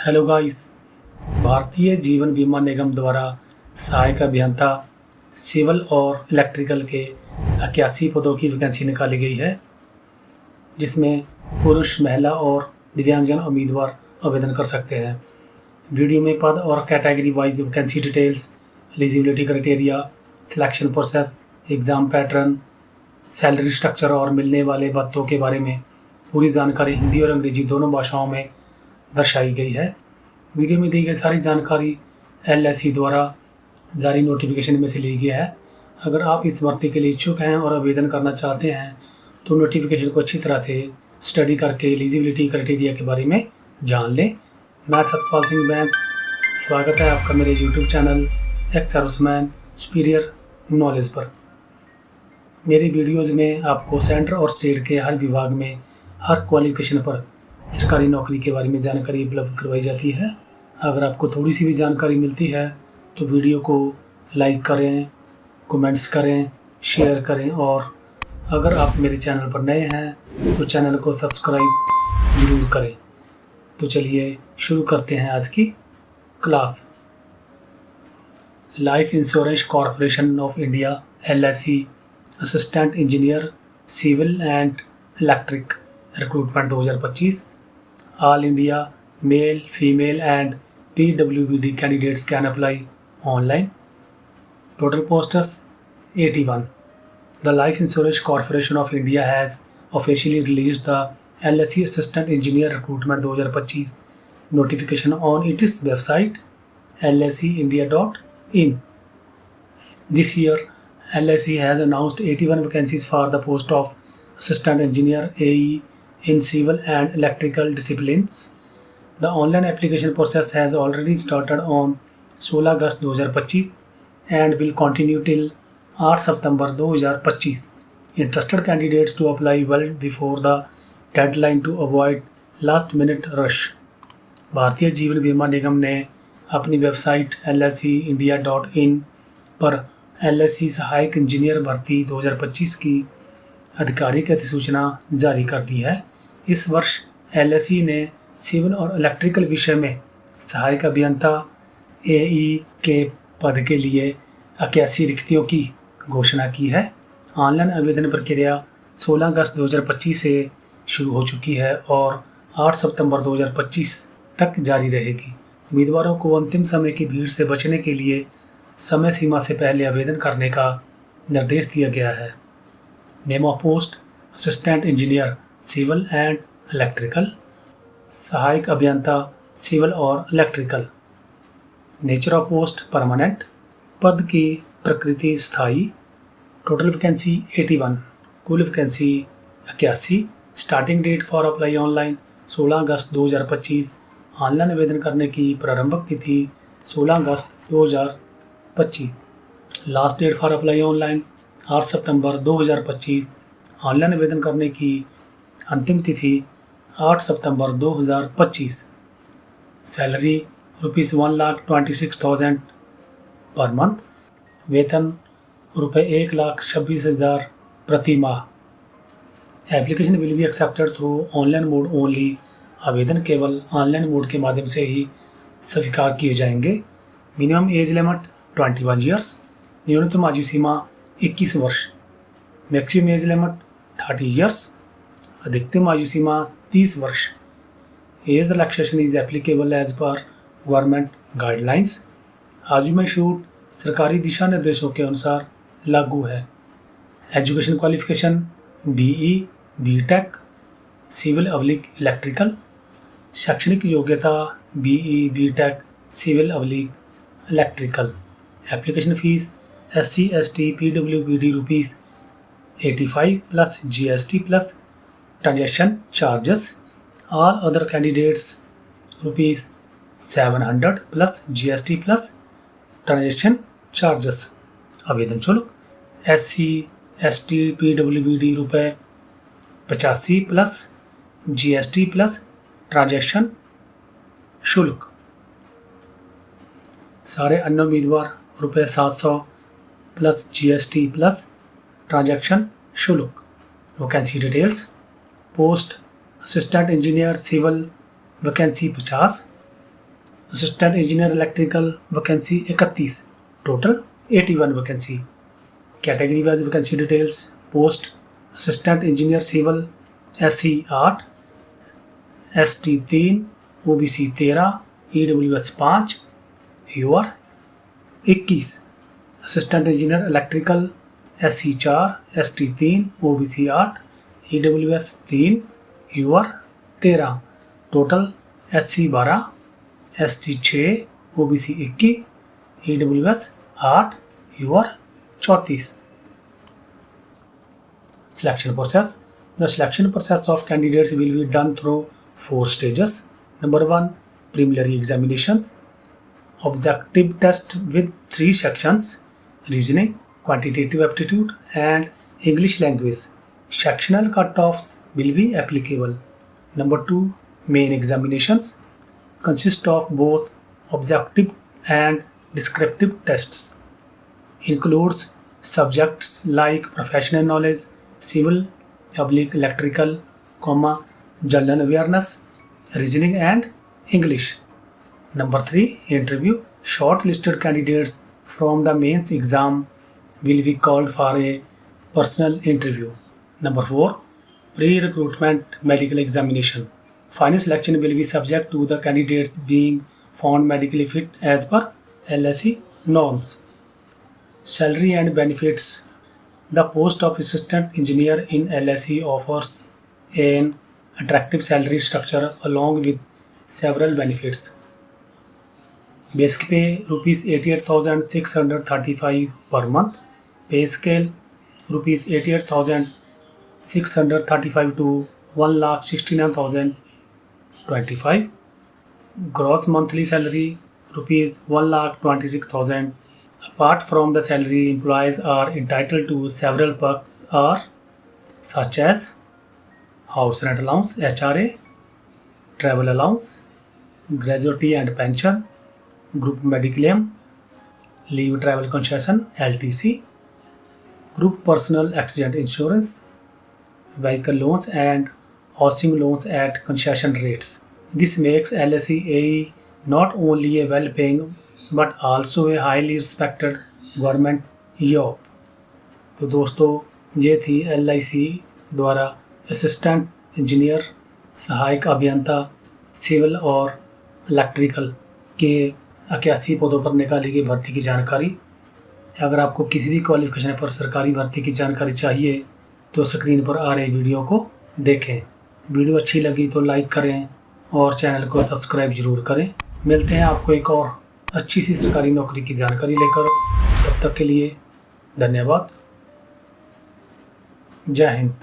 Hello guys. Bharatiya Jeevan बीमा निगम द्वारा सहायक अभियंता सिविल और इलेक्ट्रिकल के 81 पदों की वैकेंसी निकाली गई है, जिसमें पुरुष, महिला और दिव्यांगजन उम्मीदवार आवेदन कर सकते हैं। वीडियो में पद और category wise vacancy details, eligibility criteria, selection process, exam pattern, salary structure और मिलने वाले भत्तों के बारे में पूरी जानकारी हिंदी और अंग्रेजी दोनों भाषाओं में दर्शाई गई है। वीडियो में दी गई सारी जानकारी LSE द्वारा जारी नोटिफिकेशन में से ली गई है। अगर आप इस भर्ती के लिए इच्छुक हैं और आवेदन करना चाहते हैं तो नोटिफिकेशन को अच्छी तरह से स्टडी करके एलिजिबिलिटी क्राइटेरिया के बारे में जान लें। मैं सतपाल सिंह बैंस, स्वागत है आपका मेरे YouTube channel ex serviceman superior knowledge पर। मेरी वीडियोज़ में आपको सेंटर और स्टेट के हर विभाग में हर क्वालिफिकेशन पर सरकारी नौकरी के बारे में जानकारी उपलब्ध करवाई जाती है। अगर आपको थोड़ी सी भी जानकारी मिलती है तो वीडियो को लाइक करें, कमेंट्स करें, शेयर करें और अगर आप मेरे चैनल पर नए हैं तो चैनल को सब्सक्राइब ज़रूर करें। तो चलिए शुरू करते हैं आज की class. Life insurance corporation of India LSE assistant engineer civil and electric recruitment 2025। All India male, female and PWBD candidates can apply online. Total posts 81. The Life Insurance Corporation of India has officially released the LSE Assistant Engineer Recruitment 2025 notification on its website lseindia.in. This year, LSE has announced 81 vacancies for the post of Assistant Engineer AE in Civil and Electrical disciplines. The online application process has already started on 16 अगस्त 2025 and will continue till 8 सितंबर 2025. Interested candidates to apply well before the deadline to avoid last minute rush. Bharatiya Jeevan बीमा निगम ने अपनी website lseindia.in पर LSE सहायक engineer भर्ती 2025 की आधिकारिक अधिसूचना जारी कर दी है। इस वर्ष LSE ने सिविल और इलेक्ट्रिकल विषय में सहायक अभियंता AE के पद के लिए 81 रिक्तियों की घोषणा की है। ऑनलाइन आवेदन प्रक्रिया 16 अगस्त 2025 से शुरू हो चुकी है और 8 सितंबर 2025 तक जारी रहेगी। उम्मीदवारों को अंतिम समय की भीड़ से बचने के लिए समय सीमा से पहले आवेदन करने का निर्देश दिया गया है। Name of post assistant engineer civil and electrical, सहायक अभियंता सिविल और electrical. Nature of post permanent, पद की प्रकृति स्थायी। टोटल वैकेंसी 81, कुल vacancy 81। Starting date for apply online 16 अगस्त 2025। ऑनलाइन आवेदन करने की प्रारंभिक तिथि 16 अगस्त 2025। Last date for apply online 8 सितंबर 2025। ऑनलाइन आवेदन करने की अंतिम तिथि 8 सितंबर 2025। Salary ₹1,26,000 per month. वेतन ₹1,26,000 प्रति माह। Application will be accepted through online mode only. आवेदन केवल ऑनलाइन मोड के माध्यम से ही स्वीकार किए जाएंगे। Minimum age limit 21 years. न्यूनतम आयु सीमा 21 वर्ष। Maximum age limit 30 years. अधिकतम आयु सीमा 30 वर्ष। Age relaxation is applicable as per government guidelines. आयु में छूट सरकारी दिशा निर्देशों के अनुसार लागू है। Education qualification BE, BTech, civil अवलिक इलेक्ट्रिकल। शैक्षणिक योग्यता BE, BTech, सिविल अवलिक electrical. Application fees SC, ST, PWBD ₹85 plus GST plus transaction charges. All other candidates ₹700 plus GST plus transaction charges. आवेदन शुल्क SC, ST, PWBD ₹85 plus GST plus transaction शुल्क। सारे अन्य उम्मीदवार ₹700 प्लस GST प्लस ट्रांजैक्शन शुल्क। Vacancy details. Post assistant engineer civil vacancy 50। Assistant engineer electrical vacancy 31, total 81 vacancy. Category wise vacancy details. Post assistant engineer civil SC 8, ST 3, OBC 13, EWS 5, UR 21। Assistant engineer electrical SC 4, ST 3, OBC 8, EWS 3, UR 13, total SC 12, ST 6, OBC 21, EWS 8, UR 34। Selection process. The selection process of candidates will be done through 4 stages. Number 1, preliminary examinations. Objective test with 3 sections: reasoning, quantitative aptitude, and English language. Sectional cutoffs will be applicable. Number 2, main examinations consist of both objective and descriptive tests. Includes subjects like professional knowledge, civil, electrical, general awareness, reasoning, and English. Number 3, interview. Shortlisted candidates from the mains exam will be called for a personal interview. Number 4, pre-recruitment medical examination. Final selection will be subject to the candidates being found medically fit as per LSE norms. Salary and benefits. The post of assistant engineer in LSE offers an attractive salary structure along with several benefits. Basic pay rupees 88,635 per month. Pay scale rupees 88,635 to 1,69,025. Gross monthly salary rupees 1,26,000. Apart from the salary, employees are entitled to several perks such as house rent allowance HRA, travel allowance, gratuity and pension, group mediclaim, leave travel concession LTC, group personal accident insurance, vehicle loans and housing loans at concession rates. This makes LSE AE not only a well-paying but also a highly respected government job. तो दोस्तों, ये थी LIC द्वारा assistant engineer, सहायक अभियंता civil और electrical के 81 पदों पर निकाली गई भर्ती की जानकारी। अगर आपको किसी भी क्वालिफिकेशन पर सरकारी भर्ती की जानकारी चाहिए तो स्क्रीन पर आ रहे वीडियो को देखें। वीडियो अच्छी लगी तो लाइक करें और चैनल को सब्सक्राइब ज़रूर करें। मिलते हैं आपको एक और अच्छी सी सरकारी नौकरी की जानकारी लेकर। तब तक के लिए धन्यवाद। जय हिंद।